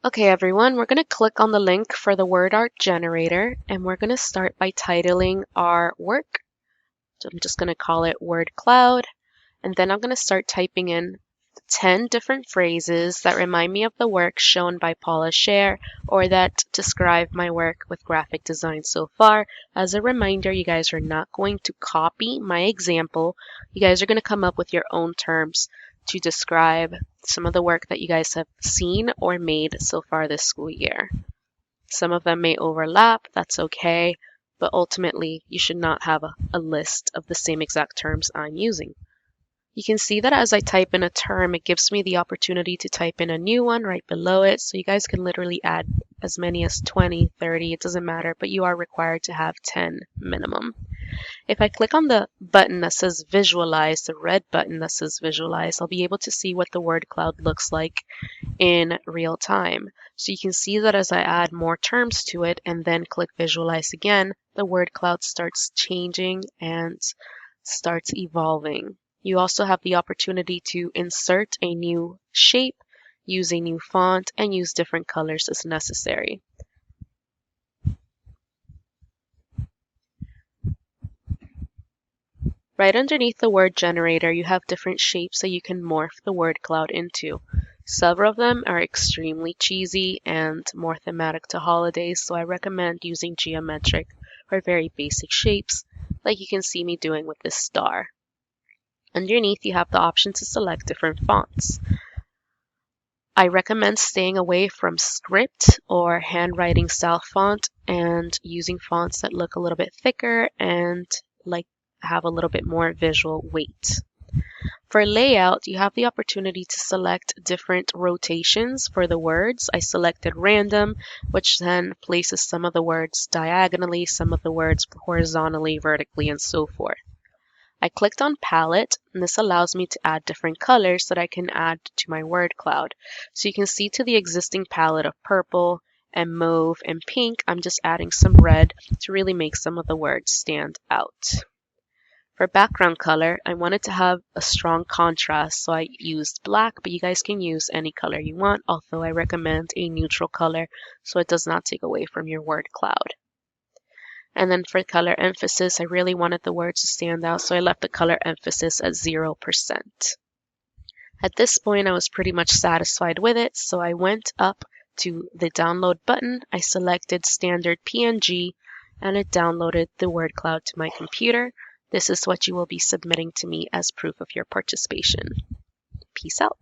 Okay, everyone, we're going to click on the link for the word art generator, and we're going to start by titling our work. So I'm just going to call it word cloud, and then I'm going to start typing in 10 different phrases that remind me of the work shown by Paula Scher or that describe my work with graphic design so far. As a reminder, you guys are not going to copy my example. You guys are going to come up with your own terms to describe some of the work that you guys have seen or made so far this school year. Some of them may overlap, that's okay, but ultimately you should not have a list of the same exact terms I'm using. You can see that as I type in a term, it gives me the opportunity to type in a new one right below it. So you guys can literally add as many as 20, 30, it doesn't matter, but you are required to have 10 minimum. If I click on the button that says visualize, the red button that says visualize, I'll be able to see what the word cloud looks like in real time. So you can see that as I add more terms to it and then click visualize again, the word cloud starts changing and starts evolving. You also have the opportunity to insert a new shape, use a new font, and use different colors as necessary. Right underneath the word generator, you have different shapes that you can morph the word cloud into. Several of them are extremely cheesy and more thematic to holidays, so I recommend using geometric or very basic shapes, like you can see me doing with this star. Underneath, you have the option to select different fonts. I recommend staying away from script or handwriting style font and using fonts that look a little bit thicker and have a little bit more visual weight. For layout, you have the opportunity to select different rotations for the words. I selected random, which then places some of the words diagonally, some of the words horizontally, vertically, and so forth. I clicked on palette, and this allows me to add different colors that I can add to my word cloud. So you can see to the existing palette of purple and mauve and pink, I'm just adding some red to really make some of the words stand out. For background color, I wanted to have a strong contrast, so I used black, but you guys can use any color you want, although I recommend a neutral color so it does not take away from your word cloud. And then for color emphasis, I really wanted the words to stand out, so I left the color emphasis at 0%. At this point, I was pretty much satisfied with it, so I went up to the download button. I selected standard PNG, and it downloaded the word cloud to my computer. This is what you will be submitting to me as proof of your participation. Peace out.